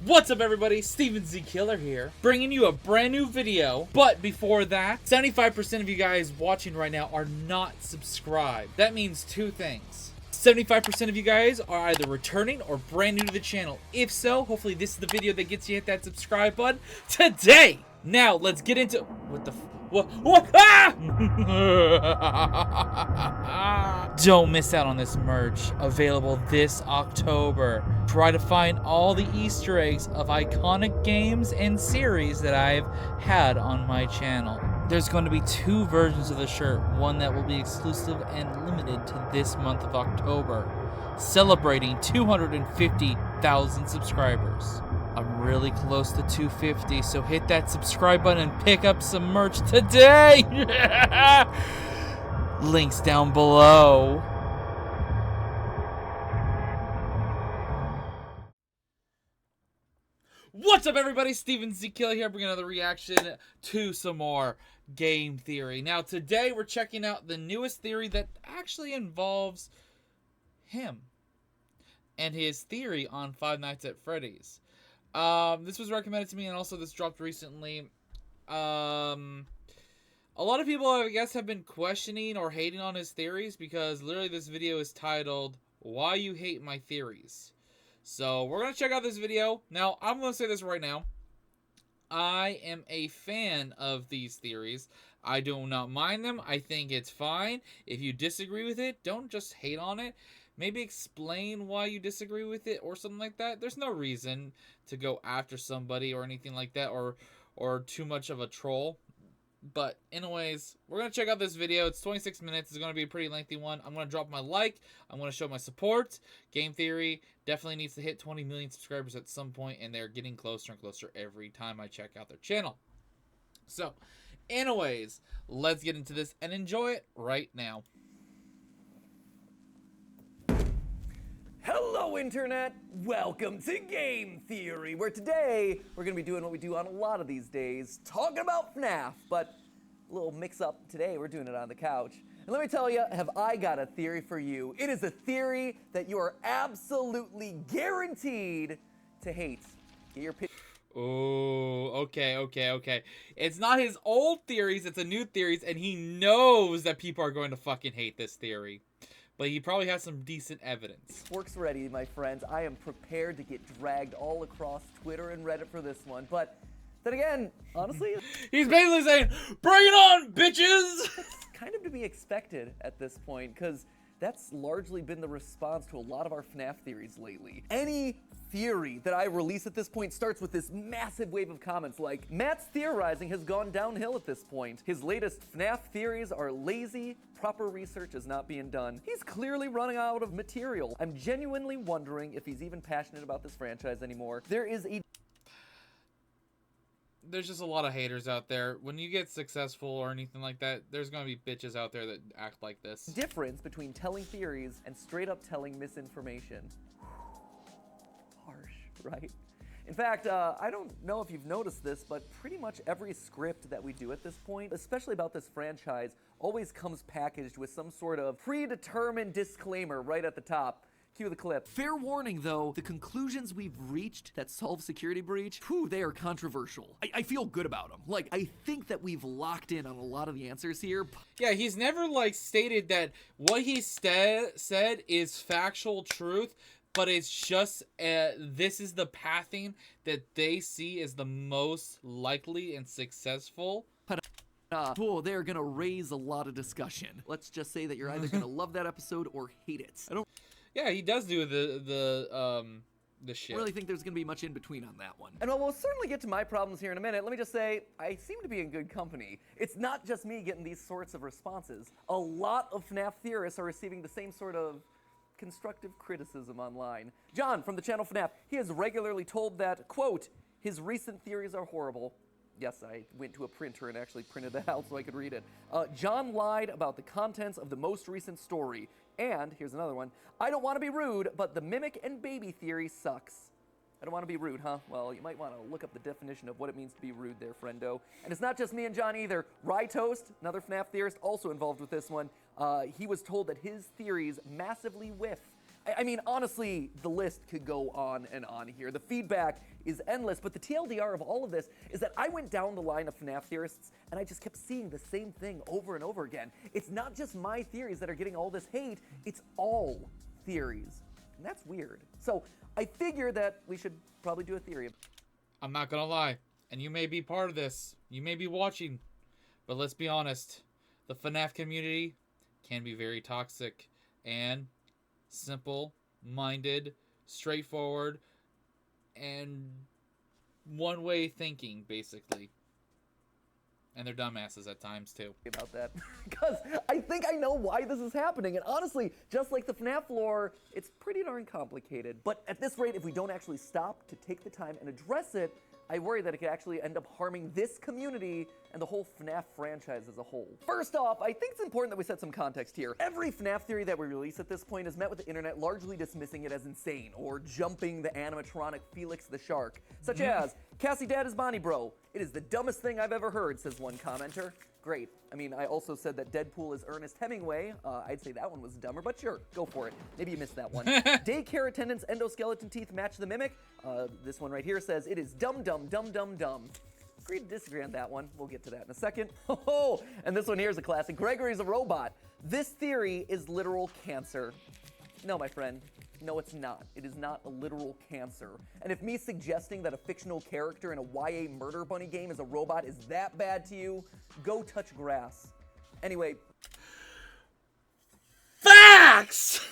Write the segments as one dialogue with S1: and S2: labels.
S1: What's up everybody, Steven Z Killer here, bringing you a brand new video. But before that, 75% of you guys watching right now are not subscribed. That means two things. 75% of you guys are either returning or brand new to the channel. If so, hopefully this is the video that gets you hit that subscribe button today. Now, let's get into... What the... What? Ah! Don't miss out on this merch, available this October. Try to find all the Easter eggs of iconic games and series that I've had on my channel. There's going to be two versions of the shirt, one that will be exclusive and limited to this month of October, celebrating 250,000 subscribers. I'm really close to 250, so hit that subscribe button and pick up some merch today! Links down below. What's up everybody, Steven Z Killer here, bringing another reaction to some more game theory. Now today we're checking out the newest theory that actually involves him and his theory on Five Nights at Freddy's. This was recommended to me, and also this dropped recently. A lot of people, I guess, have been questioning or hating on his theories because literally this video is titled, Why You Hate My Theories. So we're going to check out this video. Now, I'm going to say this right now. I am a fan of these theories. I do not mind them. I think it's fine. If you disagree with it, don't just hate on it. Maybe explain why you disagree with it or something like that. There's no reason to go after somebody or anything like that, or too much of a troll. But anyways, we're going to check out this video. It's 26 minutes. It's going to be a pretty lengthy one. I'm going to drop my like. I'm going to show my support. Game Theory definitely needs to hit 20 million subscribers at some point, and they're getting closer and closer every time I check out their channel. So, anyways, let's get into this and enjoy it right now.
S2: Hello Internet, welcome to Game Theory, where today we're going to be doing what we do on a lot of these days, talking about FNAF, but a little mix up today, we're doing it on the couch. And let me tell you, have I got a theory for you. It is a theory that you are absolutely guaranteed to hate. Get your pitch.
S1: Oh, okay. It's not his old theories, it's a new theories, and he knows that people are going to fucking hate this theory. But he probably has some decent evidence.
S2: Work's ready, my friends. I am prepared to get dragged all across Twitter and Reddit for this one. But then again, honestly,
S1: he's basically saying, bring it on, bitches!
S2: It's kind of to be expected at this point, because that's largely been the response to a lot of our FNAF theories lately. Any theory that I release at this point starts with this massive wave of comments like, Matt's theorizing has gone downhill at this point. His latest FNAF theories are lazy, proper research is not being done. He's clearly running out of material. I'm genuinely wondering if he's even passionate about this franchise anymore.
S1: There's just a lot of haters out there. When you get successful or anything like that, there's going to be bitches out there that act like this.
S2: Difference between telling theories and straight up telling misinformation. Harsh, right? In fact, I don't know if you've noticed this, but pretty much every script that we do at this point, especially about this franchise, always comes packaged with some sort of predetermined disclaimer right at the top. Cue the clip. Fair warning, though, the conclusions we've reached that solve security breach, they are controversial. I feel good about them. Like, I think that we've locked in on a lot of the answers here.
S1: Yeah, he's never, like, stated that what he said is factual truth, but it's just, this is the pathing that they see as the most likely and successful.
S2: They're gonna raise a lot of discussion. Let's just say that you're either gonna love that episode or hate it.
S1: Yeah, he does do the shit.
S2: I don't really think there's gonna be much in between on that one. And while we'll certainly get to my problems here in a minute, let me just say, I seem to be in good company. It's not just me getting these sorts of responses. A lot of FNAF theorists are receiving the same sort of constructive criticism online. John from the channel FNAF, he has regularly told that, quote, his recent theories are horrible. Yes, I went to a printer and actually printed that out so I could read it. John lied about the contents of the most recent story. And, here's another one, I don't want to be rude, but the mimic and baby theory sucks. I don't want to be rude, huh? Well, you might want to look up the definition of what it means to be rude there, friendo. And it's not just me and John either. Rytoast, another FNAF theorist, also involved with this one. He was told that his theories massively whiff. I mean, honestly, the list could go on and on here. The feedback is endless, but the TLDR of all of this is that I went down the line of FNAF theorists and I just kept seeing the same thing over and over again. It's not just my theories that are getting all this hate, it's all theories. And that's weird. So I figured that we should probably do a theory.
S1: I'm not gonna lie, and you may be part of this, you may be watching, but let's be honest, the FNAF community can be very toxic and simple-minded, straightforward, and one-way thinking, basically. And they're dumbasses at times, too.
S2: About that, because I think I know why this is happening, and honestly, just like the FNAF lore, it's pretty darn complicated. But at this rate, if we don't actually stop to take the time and address it, I worry that it could actually end up harming this community and the whole FNAF franchise as a whole. First off, I think it's important that we set some context here. Every FNAF theory that we release at this point is met with the internet largely dismissing it as insane, or jumping the animatronic Felix the Shark, such as, Cassie Dad is Bonnie Bro. It is the dumbest thing I've ever heard, says one commenter. Great. I mean, I also said that Deadpool is Ernest Hemingway. I'd say that one was dumber, but sure, go for it. Maybe you missed that one. Daycare attendant's endoskeleton teeth match the mimic. This one right here says, it is dumb, dumb, dumb, dumb, dumb. Agree to disagree on that one. We'll get to that in a second. Oh, and this one here is a classic. Gregory's a robot. This theory is literal cancer. No, my friend. No, it's not. It is not a literal cancer. And if me suggesting that a fictional character in a YA murder bunny game is a robot is that bad to you, go touch grass. Anyway.
S1: Facts!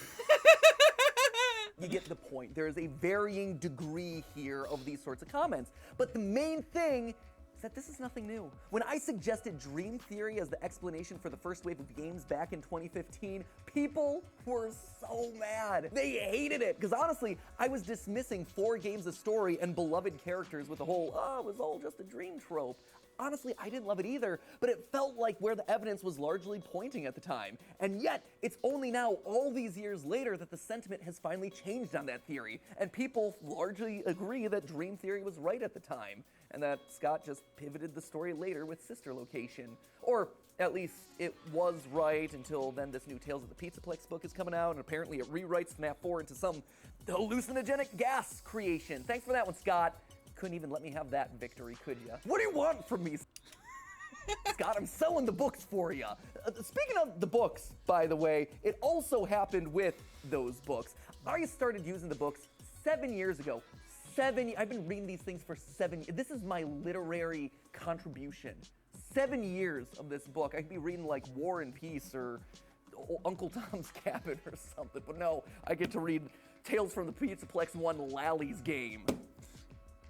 S2: You get the point. There is a varying degree here of these sorts of comments. But the main thing is that this is nothing new. When I suggested Dream Theory as the explanation for the first wave of games back in 2015, people were so mad. They hated it, because honestly, I was dismissing 4 games of story and beloved characters with the whole, oh, it was all just a dream trope. Honestly, I didn't love it either, but it felt like where the evidence was largely pointing at the time. And yet, it's only now, all these years later, that the sentiment has finally changed on that theory, and people largely agree that Dream Theory was right at the time, and that Scott just pivoted the story later with Sister Location. Or, at least, it was right until then this new Tales of the Pizzaplex book is coming out, and apparently it rewrites FNAF 4 into some hallucinogenic gas creation. Thanks for that one, Scott. Couldn't even let me have that victory, could ya? What do you want from me, Scott? I'm selling the books for ya. Speaking of the books, by the way, it also happened with those books. I started using the books 7 years ago. I've been reading these things for 7 years. This is my literary contribution. 7 years of this book. I could be reading like War and Peace or Uncle Tom's Cabin or something, but no, I get to read Tales from the Pizzaplex 1 Lally's Game.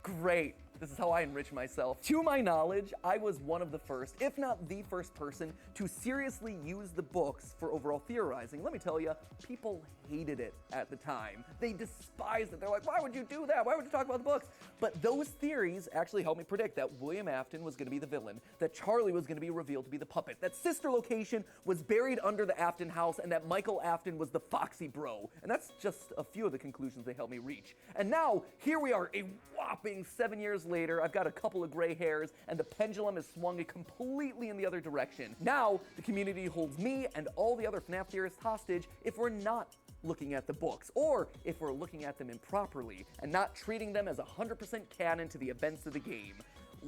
S2: Great. This is how I enrich myself. To my knowledge, I was one of the first, if not the first person, to seriously use the books for overall theorizing. Let me tell you, people hated it at the time. They despised it. They're like, why would you do that? Why would you talk about the books? But those theories actually helped me predict that William Afton was going to be the villain, that Charlie was going to be revealed to be the puppet, that Sister Location was buried under the Afton house, and that Michael Afton was the Foxy Bro. And that's just a few of the conclusions they helped me reach. And now, here we are, a whopping 7 years later. I've got a couple of gray hairs, and the pendulum has swung completely in the other direction. Now, the community holds me and all the other FNAF theorists hostage if we're not looking at the books, or if we're looking at them improperly and not treating them as 100% canon to the events of the game.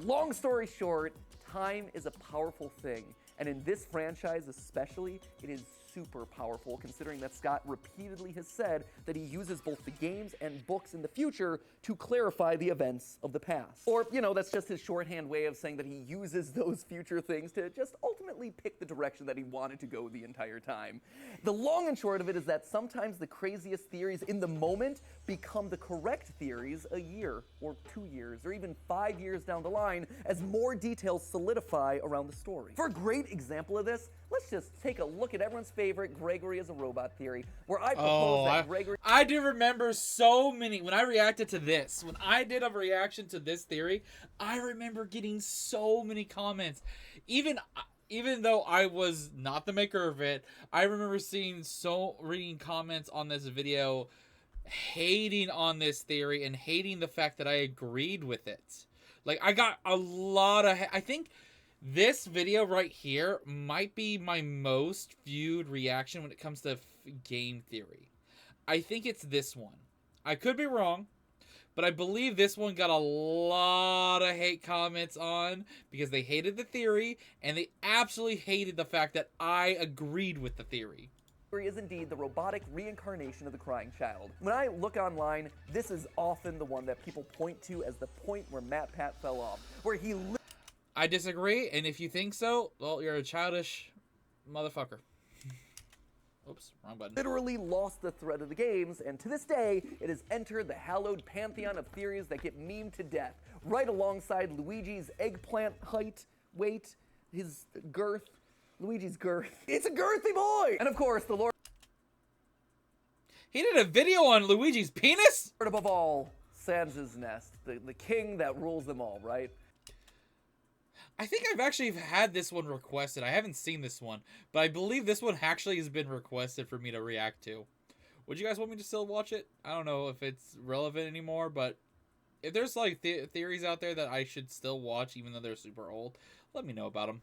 S2: Long story short, time is a powerful thing, and in this franchise especially, it is super powerful, considering that Scott repeatedly has said that he uses both the games and books in the future to clarify the events of the past. Or, you know, that's just his shorthand way of saying that he uses those future things to just ultimately pick the direction that he wanted to go the entire time. The long and short of it is that sometimes the craziest theories in the moment become the correct theories a year, or 2 years, or even 5 years down the line as more details solidify around the story. For a great example of this, let's just take a look at everyone's favorite Gregory as a robot theory, where I propose that Gregory...
S1: I do remember so many, when I reacted to this, when I did a reaction to this theory, I remember getting so many comments. Even though I was not the maker of it, I remember reading comments on this video hating on this theory and hating the fact that I agreed with it. Like, I got a lot of... I think this video right here might be my most viewed reaction when it comes to game theory. I think it's this one. I could be wrong, but I believe this one got a lot of hate comments on because they hated the theory and they absolutely hated the fact that I agreed with the theory.
S2: Gregory is indeed the robotic reincarnation of the crying child. When I look online, this is often the one that people point to as the point where MatPat fell off, where he
S1: I disagree, and if you think so, well, you're a childish motherfucker. Oops, wrong button.
S2: literally lost the thread of the games, and to this day, it has entered the hallowed pantheon of theories that get memed to death, right alongside Luigi's eggplant height, weight, his girth, Luigi's girth. It's a girthy boy! And of course, the Lord
S1: He did a video on Luigi's penis?
S2: above all, Sans' nest, the king that rules them all, right?
S1: I think I've actually had this one requested. I haven't seen this one, but I believe this one actually has been requested for me to react to. Would you guys want me to still watch it? I don't know if it's relevant anymore, but if there's like theories out there that I should still watch even though they're super old, let me know about them.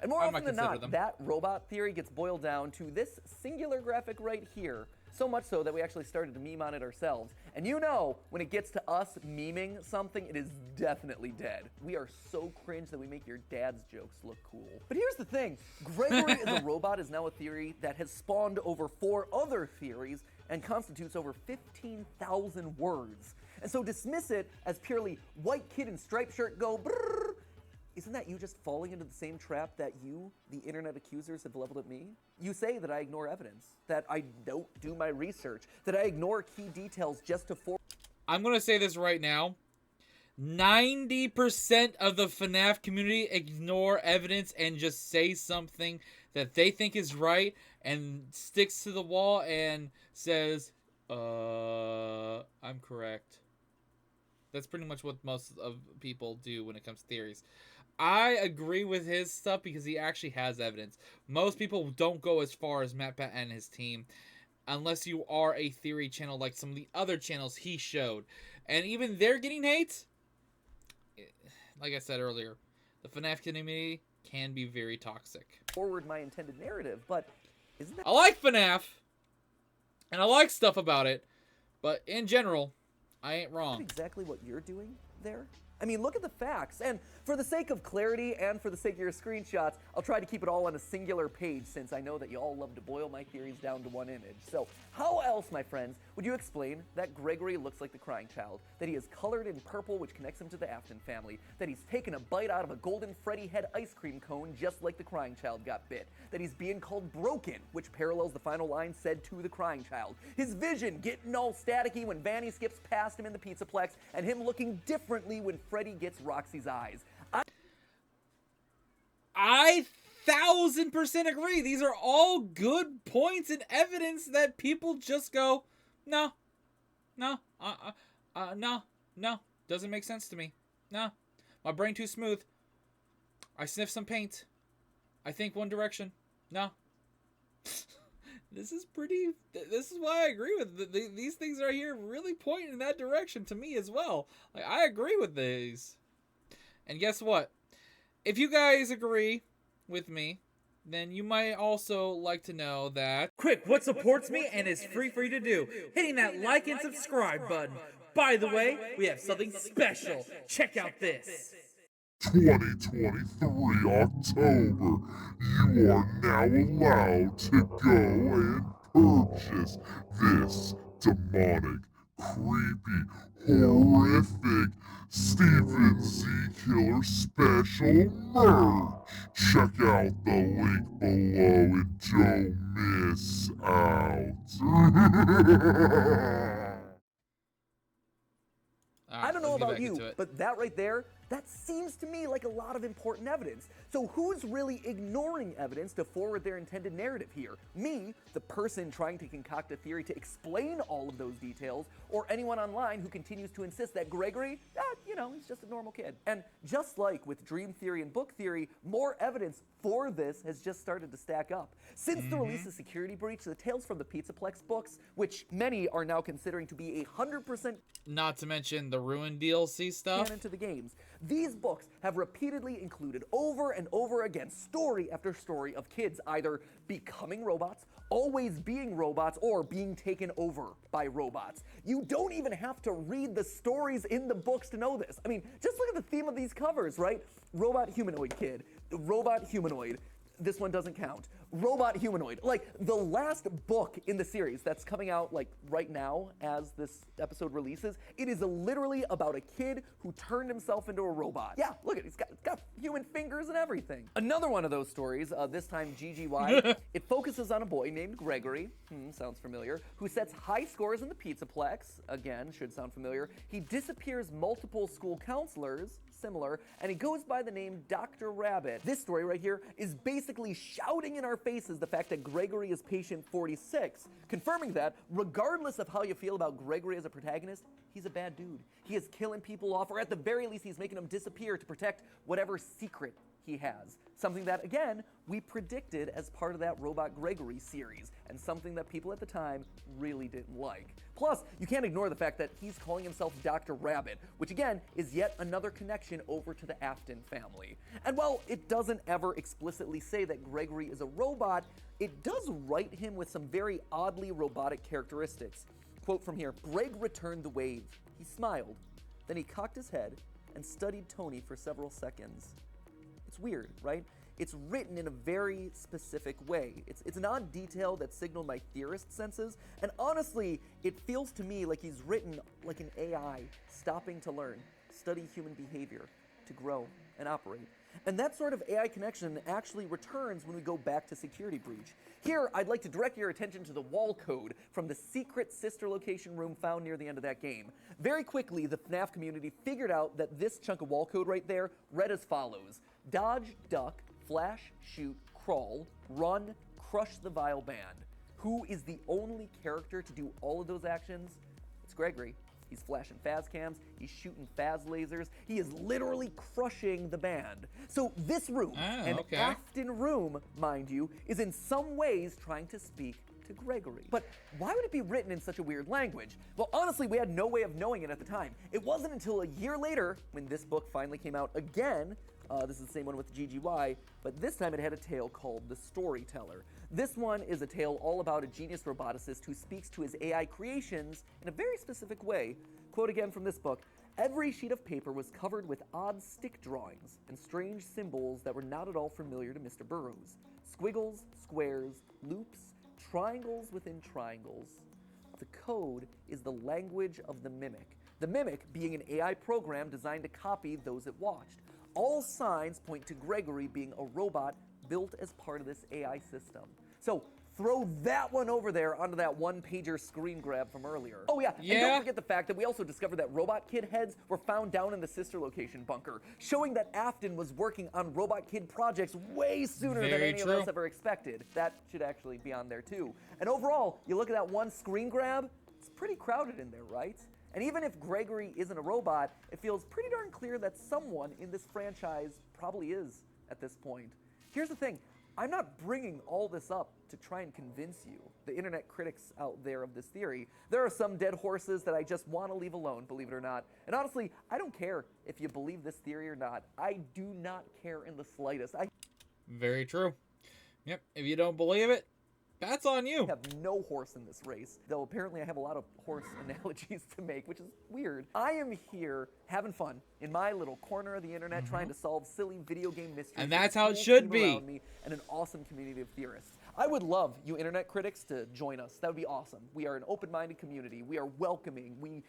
S2: And more
S1: I
S2: often
S1: might
S2: than
S1: consider
S2: not,
S1: them.
S2: that robot theory gets boiled down to this singular graphic right here. So much so that we actually started to meme on it ourselves. And you know, when it gets to us memeing something, it is definitely dead. We are so cringe that we make your dad's jokes look cool. But here's the thing. Gregory is a robot is now a theory that has spawned over 4 other theories and constitutes over 15,000 words. And so dismiss it as purely white kid in striped shirt go brrr. Isn't that you just falling into the same trap that you, the internet accusers, have leveled at me? You say that I ignore evidence, that I don't do my research, that I ignore key details just to
S1: I'm going to say this right now. 90% of the FNAF community ignore evidence and just say something that they think is right and sticks to the wall and says, I'm correct. That's pretty much what most of people do when it comes to theories. I agree with his stuff because he actually has evidence. Most people don't go as far as MatPat and his team unless you are a theory channel like some of the other channels he showed. And even they're getting hate. Like I said earlier, the FNAF community can be very toxic.
S2: forward my intended narrative, but isn't that
S1: I like FNAF, and I like stuff about it, but in general, I ain't wrong.
S2: exactly what you're doing there? I mean, look at the facts, and for the sake of clarity and for the sake of your screenshots, I'll try to keep it all on a singular page since I know that you all love to boil my theories down to one image. So, how else, my friends, would you explain that Gregory looks like the crying child, that he is colored in purple which connects him to the Afton family, that he's taken a bite out of a golden Freddy head ice cream cone just like the crying child got bit, that he's being called broken, which parallels the final line said to the crying child, his vision getting all staticky when Vanny skips past him in the Pizzaplex, and him looking differently when Freddy gets Roxy's eyes.
S1: I 1000% agree. These are all good points and evidence that people just go, no, no, no, doesn't make sense to me. No, my brain too smooth. I sniff some paint. I think one direction. No. This is why I agree with these things right here really point in that direction to me as well. Like, I agree with these. And guess what? If you guys agree with me, then you might also like to know that... Quick, what supports me and is free for you to do? Hitting that like and subscribe button. By the way, we have something special. Check out this.
S3: 2023 October, you are now allowed to go and purchase this demonic, creepy, horrific Steven Z Killer special merch. Check out the link below and don't miss out.
S1: Alright,
S2: I don't know
S1: let's get
S2: about
S1: back into
S2: you,
S1: it.
S2: but that right there, that seems to me like a lot of important evidence. So who's really ignoring evidence to forward their intended narrative here? Me, the person trying to concoct a theory to explain all of those details, or anyone online who continues to insist that Gregory, he's just a normal kid. And just like with dream theory and book theory, more evidence for this has just started to stack up. Since the release of Security Breach, the Tales from the Pizzaplex books, which many are now considering to be 100%
S1: Not to mention the Ruin DLC stuff.
S2: canon to the games. These books have repeatedly included over and over again story after story of kids either becoming robots, always being robots or being taken over by robots. You don't even have to read the stories in the books to know this. I mean, just look at the theme of these covers, right? Robot humanoid kid, robot humanoid. This one doesn't count. Robot humanoid. Like, the last book in the series that's coming out, like, right now as this episode releases, it is literally about a kid who turned himself into a robot. Yeah, look at it. It's got human fingers and everything. Another one of those stories, this time GGY, it focuses on a boy named Gregory, sounds familiar, who sets high scores in the Pizzaplex, again, should sound familiar. He disappears multiple school counselors, similar, and he goes by the name Dr. Rabbit. This story right here is basically shouting in our faces the fact that Gregory is patient 46, confirming that, regardless of how you feel about Gregory as a protagonist, he's a bad dude. He is killing people off, or at the very least, he's making them disappear to protect whatever secret he has. Something that, again, we predicted as part of that Robot Gregory series, and something that people at the time really didn't like. Plus, you can't ignore the fact that he's calling himself Dr. Rabbit, which again is yet another connection over to the Afton family. And while it doesn't ever explicitly say that Gregory is a robot, it does write him with some very oddly robotic characteristics. Quote from here, "Greg returned the wave. He smiled. Then he cocked his head and studied Tony for several seconds." It's weird, right? It's written in a very specific way. It's an odd detail that signaled my theorist senses, and honestly, it feels to me like he's written like an AI, stopping to learn, study human behavior, to grow and operate. And that sort of AI connection actually returns when we go back to Security Breach. Here, I'd like to direct your attention to the wall code from the secret sister location room found near the end of that game. Very quickly, the FNAF community figured out that this chunk of wall code right there read as follows: dodge, duck, flash, shoot, crawl, run, crush the vile band. Who is the only character to do all of those actions? It's Gregory. He's flashing phas cams, he's shooting phas lasers, he is literally crushing the band. So this room, an Afton room, mind you, is in some ways trying to speak to Gregory. But why would it be written in such a weird language? Well, honestly, we had no way of knowing it at the time. It wasn't until a year later, when this book finally came out again, this is the same one with GGY, but this time it had a tale called The Storyteller. This one is a tale all about a genius roboticist who speaks to his AI creations in a very specific way. Quote again from this book, "Every sheet of paper was covered with odd stick drawings and strange symbols that were not at all familiar to Mr. Beerus. Squiggles, squares, loops, triangles within triangles. The code is the language of the Mimic. The Mimic being an AI program designed to copy those it watched. All signs point to Gregory being a robot built as part of this AI system." So throw that one over there onto that one-pager screen grab from earlier. Oh yeah, and don't forget the fact that we also discovered that Robot Kid heads were found down in the sister location bunker, showing that Afton was working on Robot Kid projects way sooner than any of us ever expected. That should actually be on there too. And overall, you look at that one screen grab, it's pretty crowded in there, right? And even if Gregory isn't a robot, it feels pretty darn clear that someone in this franchise probably is at this point. Here's the thing, I'm not bringing all this up to try and convince you, the internet critics out there of this theory. There are some dead horses that I just want to leave alone, believe it or not. And honestly, I don't care if you believe this theory or not. I do not care in the slightest.
S1: Very true. Yep, if you don't believe it, that's on you.
S2: I have no horse in this race, though apparently I have a lot of horse analogies to make, which is weird. I am here having fun in my little corner of the internet trying to solve silly video game mysteries.
S1: And that's how it should be.
S2: Me and an awesome community of theorists. I would love you internet critics to join us. That would be awesome. We are an open-minded community. We are welcoming. We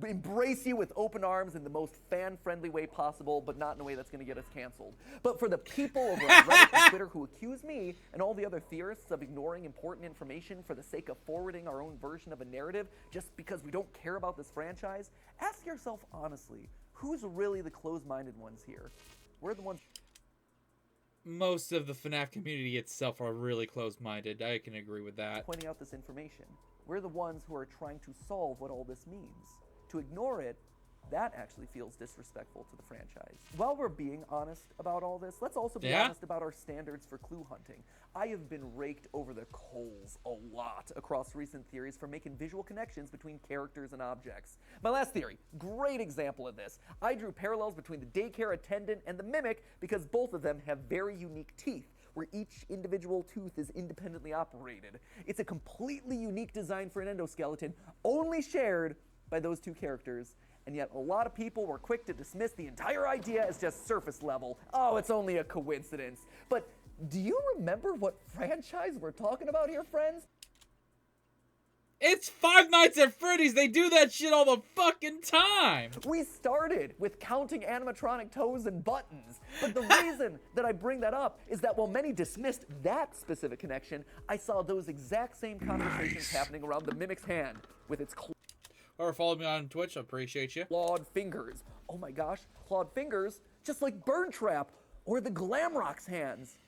S2: embrace you with open arms in the most fan-friendly way possible, but not in a way that's going to get us canceled. But for the people over on Reddit and Twitter who accuse me and all the other theorists of ignoring important information for the sake of forwarding our own version of a narrative just because we don't care about this franchise, ask yourself honestly, who's really the closed-minded ones here? We're the ones...
S1: Most of the FNAF community itself are really closed-minded. I can agree with that.
S2: Pointing out this information. We're the ones who are trying to solve what all this means. To ignore it, that actually feels disrespectful to the franchise. While we're being honest about all this, let's also be honest about our standards for clue hunting. I have been raked over the coals a lot across recent theories for making visual connections between characters and objects. My last theory, great example of this. I drew parallels between the daycare attendant and the Mimic because both of them have very unique teeth. where each individual tooth is independently operated. It's a completely unique design for an endoskeleton, only shared by those two characters. And yet a lot of people were quick to dismiss the entire idea as just surface level. Oh, it's only a coincidence. But do you remember what franchise we're talking about here, friends?
S1: It's Five Nights at Freddy's. They do that shit all the fucking time.
S2: We started with counting animatronic toes and buttons. But the reason that I bring that up is that while many dismissed that specific connection, I saw those exact same conversations happening around the mimic's hand with its
S1: Or follow me on Twitch. I appreciate you.
S2: clawed fingers. Oh my gosh, clawed fingers, just like Burn Trap or the Glamrock's hands.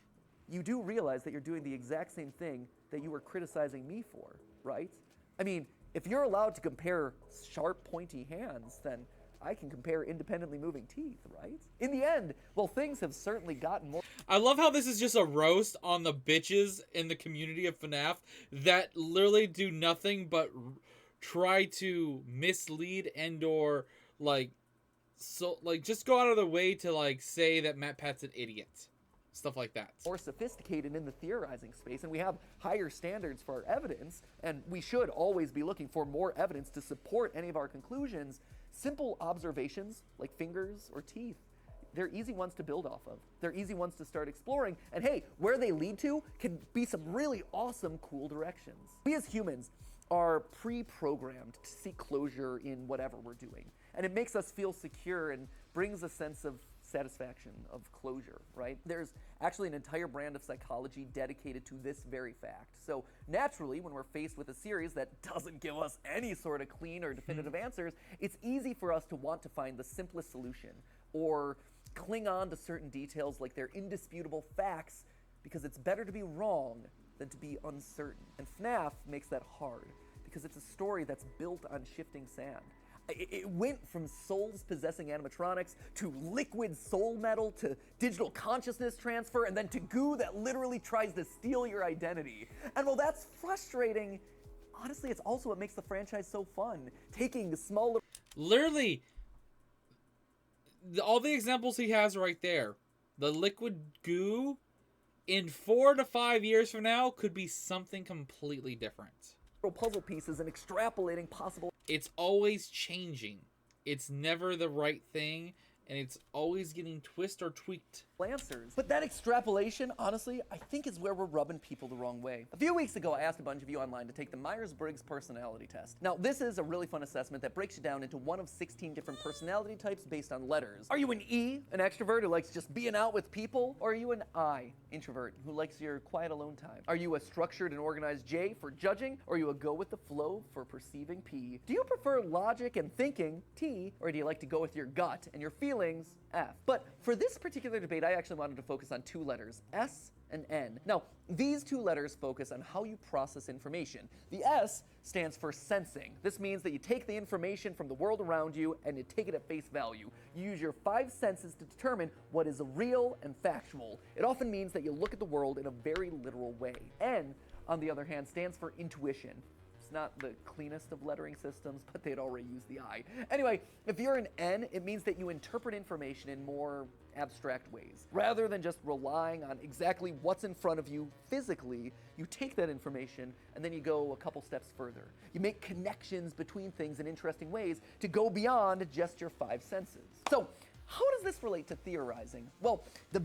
S2: You do realize that you're doing the exact same thing that you were criticizing me for, right? I mean, if you're allowed to compare sharp, pointy hands, then I can compare independently moving teeth, right? In the end, well, things have certainly gotten more.
S1: I love how this is just a roast on the bitches in the community of FNAF that literally do nothing but try to mislead and or just go out of their way to like say that Matt Pat's an idiot. Stuff like that.
S2: More sophisticated in the theorizing space, and we have higher standards for our evidence, and we should always be looking for more evidence to support any of our conclusions. Simple observations like fingers or teeth, they're easy ones to build off of. They're easy ones to start exploring, and hey, where they lead to can be some really awesome, cool directions. We as humans are pre-programmed to seek closure in whatever we're doing, and it makes us feel secure and brings a sense of satisfaction, of closure, right? There's actually an entire brand of psychology dedicated to this very fact. So naturally, when we're faced with a series that doesn't give us any sort of clean or definitive answers, it's easy for us to want to find the simplest solution or cling on to certain details like they're indisputable facts because it's better to be wrong than to be uncertain. And FNAF makes that hard because it's a story that's built on shifting sand. It went from souls possessing animatronics to liquid soul metal to digital consciousness transfer and then to goo that literally tries to steal your identity. And while that's frustrating, honestly, it's also what makes the franchise so fun. Taking small...
S1: Literally, all the examples he has right there, the liquid goo, in 4 to 5 years from now, could be something completely different.
S2: Puzzle pieces and extrapolating possible...
S1: It's always changing. It's never the right thing, and it's always getting twisted or tweaked.
S2: Answers. But that extrapolation, honestly, I think is where we're rubbing people the wrong way. A few weeks ago, I asked a bunch of you online to take the Myers-Briggs personality test. Now, this is a really fun assessment that breaks you down into one of 16 different personality types based on letters. Are you an E, an extrovert who likes just being out with people? Or are you an I, introvert, who likes your quiet alone time? Are you a structured and organized J for judging? Or are you a go with the flow for perceiving P? Do you prefer logic and thinking, T? Or do you like to go with your gut and your feelings, F? But for this particular debate, I actually wanted to focus on two letters, S and N. Now, these two letters focus on how you process information. The S stands for sensing. This means that you take the information from the world around you and you take it at face value. You use your 5 senses to determine what is real and factual. It often means that you look at the world in a very literal way. N, on the other hand, stands for intuition. Not the cleanest of lettering systems, but they'd already used the I. Anyway, if you're an N, it means that you interpret information in more abstract ways. Rather than just relying on exactly what's in front of you physically, you take that information and then you go a couple steps further. You make connections between things in interesting ways to go beyond just your 5 senses. So, how does this relate to theorizing? Well, the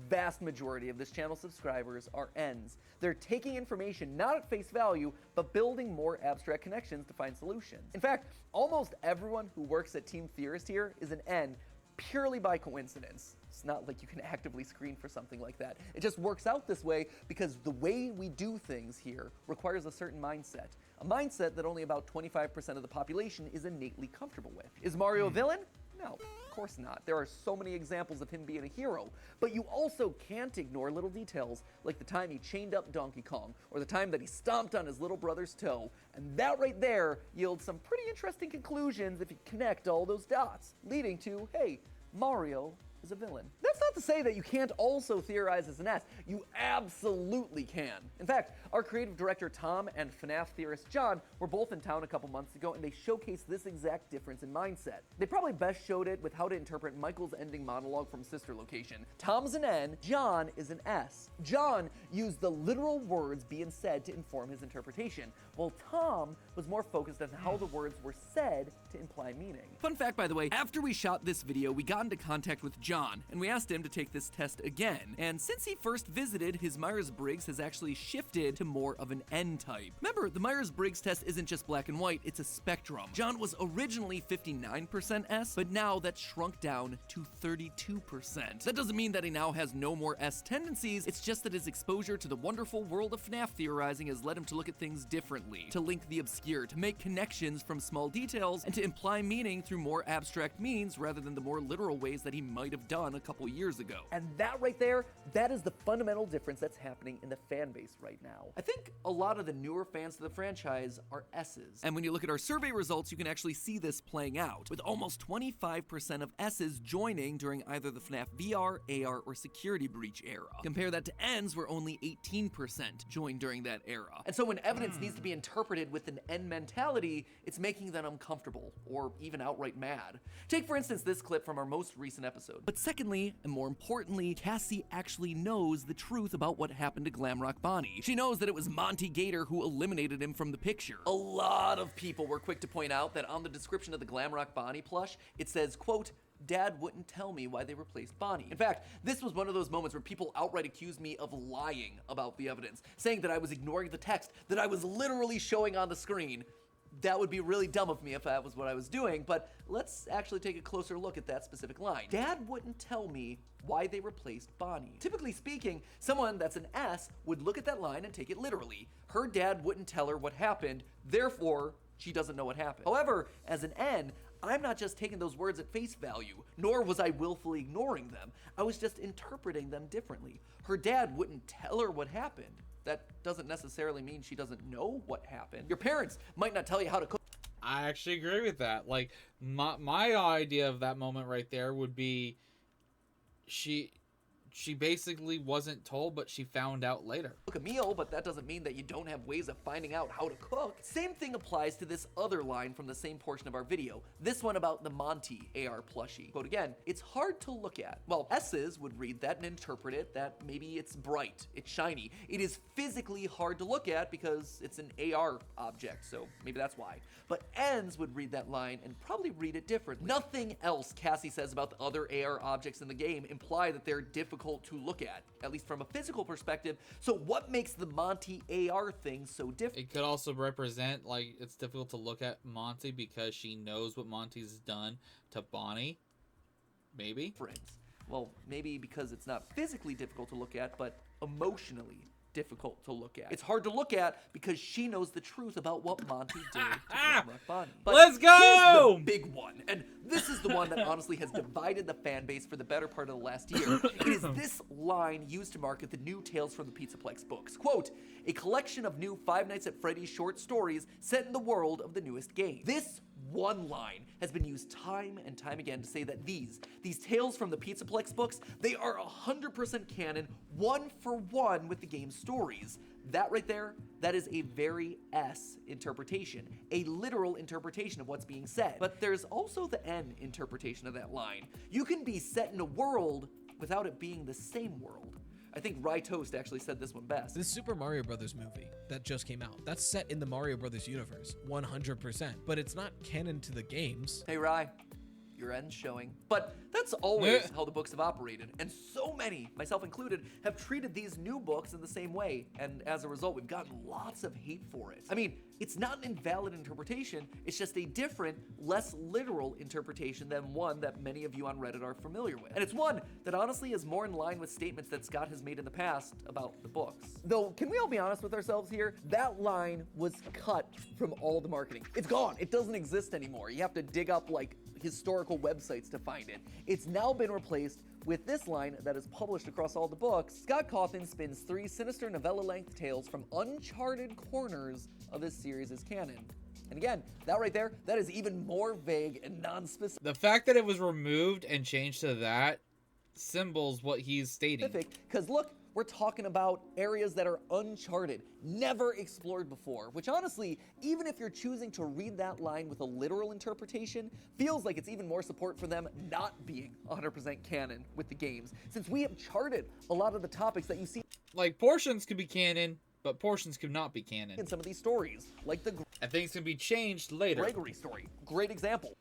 S2: vast majority of this channel's subscribers are Ns. They're taking information not at face value, but building more abstract connections to find solutions. In fact, almost everyone who works at Team Theorist here is an N purely by coincidence. It's not like you can actively screen for something like that. It just works out this way because the way we do things here requires a certain mindset. A mindset that only about 25% of the population is innately comfortable with. Is Mario a villain? No, of course not. There are so many examples of him being a hero, but you also can't ignore little details like the time he chained up Donkey Kong or the time that he stomped on his little brother's toe. And that right there yields some pretty interesting conclusions if you connect all those dots, leading to, hey, Mario is a villain. That's not to say that you can't also theorize as an S. You absolutely can. In fact, our creative director Tom and FNAF theorist John were both in town a couple months ago, and they showcased this exact difference in mindset. They probably best showed it with how to interpret Michael's ending monologue from Sister Location. Tom's an N, John is an S. John used the literal words being said to inform his interpretation, while Tom was more focused on how the words were said to imply meaning. Fun fact, by the way, after we shot this video, we got into contact with John, and we asked him to take this test again. And since he first visited, his Myers-Briggs has actually shifted to more of an N type. Remember, the Myers-Briggs test isn't just black and white, it's a spectrum. John was originally 59% S, but now that's shrunk down to 32%. That doesn't mean that he now has no more S tendencies, it's just that his exposure to the wonderful world of FNAF theorizing has led him to look at things differently, to link the obscure, to make connections from small details, and to imply meaning through more abstract means rather than the more literal ways that he might have done a couple years ago. And that right there, that is the fundamental difference that's happening in the fan base right now. I think a lot of the newer fans to the franchise are S's. And when you look at our survey results, you can actually see this playing out, with almost 25% of S's joining during either the FNAF VR, AR, or Security Breach era. Compare that to N's, where only 18% joined during that era. And so when evidence needs to be interpreted with an N mentality, it's making them uncomfortable, or even outright mad. Take for instance this clip from our most recent episode. But secondly, and more importantly, Cassie actually knows the truth about what happened to Glamrock Bonnie. She knows that it was Monty Gator who eliminated him from the picture. A lot of people were quick to point out that on the description of the Glamrock Bonnie plush, it says, quote, "Dad wouldn't tell me why they replaced Bonnie." In fact, this was one of those moments where people outright accused me of lying about the evidence, saying that I was ignoring the text that I was literally showing on the screen. That would be really dumb of me if that was what I was doing, but let's actually take a closer look at that specific line. Dad wouldn't tell me why they replaced Bonnie. Typically speaking, someone that's an S would look at that line and take it literally. Her dad wouldn't tell her what happened, therefore, she doesn't know what happened. However, as an N, I'm not just taking those words at face value, nor was I willfully ignoring them. I was just interpreting them differently. Her dad wouldn't tell her what happened. That doesn't necessarily mean she doesn't know what happened. Your parents might not tell you how to cook.
S1: I actually agree with that. Like, my idea of that moment right there would be she basically wasn't told, but she found out later.
S2: Cook a meal, but that doesn't mean that you don't have ways of finding out how to cook. Same thing applies to this other line from the same portion of our video. This one about the Monty AR plushie. Quote again, "It's hard to look at." Well, S's would read that and interpret it that maybe it's bright, it's shiny. It is physically hard to look at because it's an AR object, so maybe that's why. But N's would read that line and probably read it differently. Nothing else Cassie says about the other AR objects in the game imply that they're difficult to look at least from a physical perspective. So what makes the Monty AR thing so different?
S1: It could also represent, like, it's difficult to look at Monty because she knows what Monty's done to Bonnie. Maybe.
S2: Well, maybe because it's not physically difficult to look at, but emotionally difficult to look at. It's hard to look at because she knows the truth about what Monty did to Glamrock Bonnie. But
S1: let's go!
S2: Here's the big one, and this is the one that honestly has divided the fan base for the better part of the last year. It is this line used to market the new Tales from the Pizzaplex books. Quote, "A collection of new Five Nights at Freddy's short stories set in the world of the newest game." This one line has been used time and time again to say that these Tales from the Pizzaplex books, they are 100% canon, one for one with the game's stories. That right there, that is a very S interpretation, a literal interpretation of what's being said. But there's also the N interpretation of that line. You can be set in a world without it being the same world. I think Rye Toast actually said this one best.
S4: This Super Mario Brothers movie that just came out, that's set in the Mario Brothers universe, 100%, but it's not canon to the games.
S2: Hey Rye, your end's showing. But that's always how the books have operated, and so many, myself included, have treated these new books in the same way, and as a result, we've gotten lots of hate for it. I mean, it's not an invalid interpretation, it's just a different, less literal interpretation than one that many of you on Reddit are familiar with. And it's one that honestly is more in line with statements that Scott has made in the past about the books. Though, can we all be honest with ourselves here? That line was cut from all the marketing. It's gone, it doesn't exist anymore. You have to dig up like historical websites to find it. It's now been replaced with this line that is published across all the books. Scott Cawthon spins 3 sinister novella-length tales from uncharted corners of his series as canon. And again, that right there, that is even more vague and non-specific.
S1: The fact that it was removed and changed to that symbols what he's stating.
S2: Because look, we're talking about areas that are uncharted, never explored before, which honestly, even if you're choosing to read that line with a literal interpretation, feels like it's even more support for them not being 100% canon with the games, since we have charted a lot of the topics that you see
S1: Like, portions could be canon, but portions could not be canon.
S2: in some of these stories, like the
S1: And things can be changed later.
S2: Gregory story. Great example.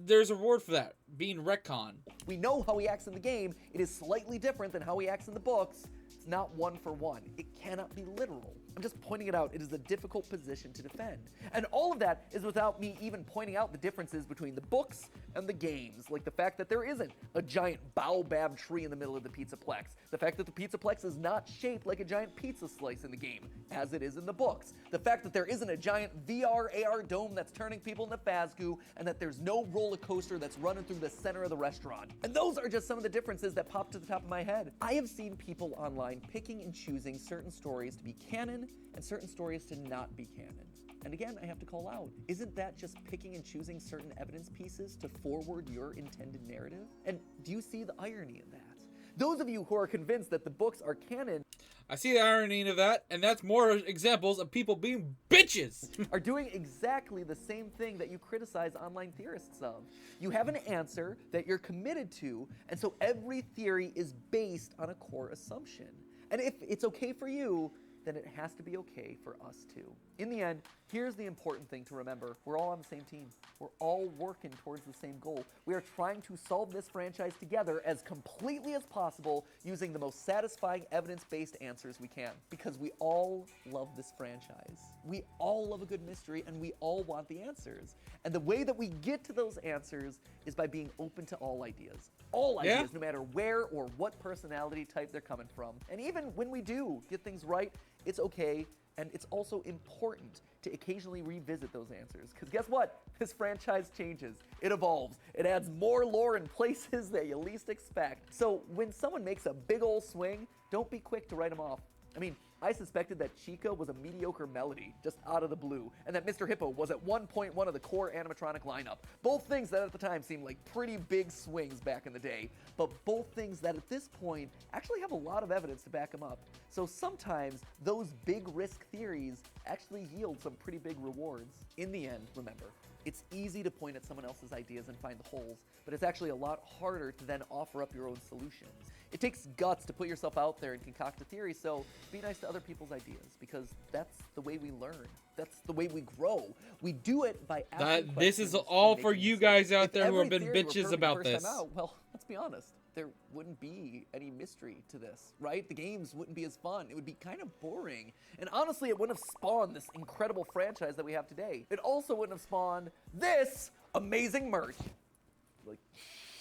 S1: There's a word for that, being retcon.
S2: We know how he acts in the game. It is slightly different than how he acts in the books. It's not one for one. It cannot be literal. I'm just pointing it out. It is a difficult position to defend. And all of that is without me even pointing out the differences between the books and the games, like the fact that there isn't a giant baobab tree in the middle of the Pizzaplex, the fact that the Pizzaplex is not shaped like a giant pizza slice in the game, as it is in the books, the fact that there isn't a giant VR AR dome that's turning people into Fazgoo, and that there's no roller coaster that's running through the center of the restaurant. And those are just some of the differences that pop to the top of my head. I have seen people online picking and choosing certain stories to be canon and certain stories to not be canon. And again, I have to call out, isn't that just picking and choosing certain evidence pieces to forward your intended narrative? And do you see the irony in that? Those of you who are convinced that the books are canon
S1: I see the irony of that, and that's more examples of people being bitches.
S2: are doing exactly the same thing that you criticize online theorists of. You have an answer that you're committed to, and so every theory is based on a core assumption. And if it's okay for you, then it has to be okay for us too. In the end, here's the important thing to remember. We're all on the same team. We're all working towards the same goal. We are trying to solve this franchise together as completely as possible using the most satisfying evidence-based answers we can. Because we all love this franchise. We all love a good mystery, and we all want the answers. And the way that we get to those answers is by being open to all ideas. All
S1: Yeah.
S2: ideas, no matter where or what personality type they're coming from. And even when we do get things right, it's okay, and it's also important to occasionally revisit those answers. Because guess what? This franchise changes. It evolves. It adds more lore in places that you least expect. So when someone makes a big old swing, don't be quick to write them off. I mean, I suspected that Chica was a mediocre melody, just out of the blue, and that Mr. Hippo was at one point one of the core animatronic lineup. Both things that at the time seemed like pretty big swings back in the day, but both things that at this point actually have a lot of evidence to back them up. So sometimes those big risk theories actually yield some pretty big rewards. In the end, remember, it's easy to point at someone else's ideas and find the holes, but it's actually a lot harder to then offer up your own solutions. It takes guts to put yourself out there and concoct a theory, so be nice to other people's ideas, because that's the way we learn. That's the way we grow. We do it by asking
S1: This is
S2: questions
S1: all
S2: and
S1: for
S2: making
S1: you
S2: mistakes.
S1: guys out
S2: If
S1: there who have
S2: every
S1: been
S2: theory were
S1: bitches
S2: perfect
S1: about
S2: first
S1: this.
S2: time out, well, let's be honest. There wouldn't be any mystery to this, right? The games wouldn't be as fun. It would be kind of boring. And honestly, it wouldn't have spawned this incredible franchise that we have today. It also wouldn't have spawned this amazing merch.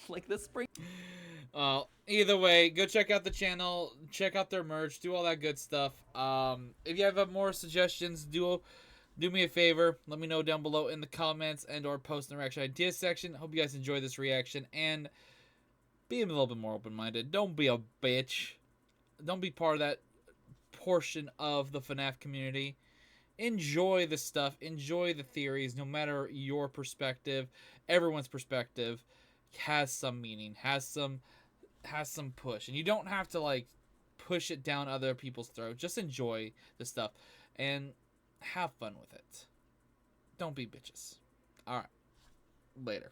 S2: Like this spring.
S1: Either way, go check out the channel, check out their merch, do all that good stuff. If you have more suggestions, do me a favor, let me know down below in the comments and or post in the reaction ideas section. Hope you guys enjoy this reaction, and be a little bit more open-minded. Don't be a bitch. Don't be part of that portion of the FNAF community. Enjoy the stuff, enjoy the theories, no matter your perspective. Everyone's perspective has some meaning, has some push, and you don't have to like push it down other people's throats. Just enjoy the stuff and have fun with it. Don't be bitches. All right, later.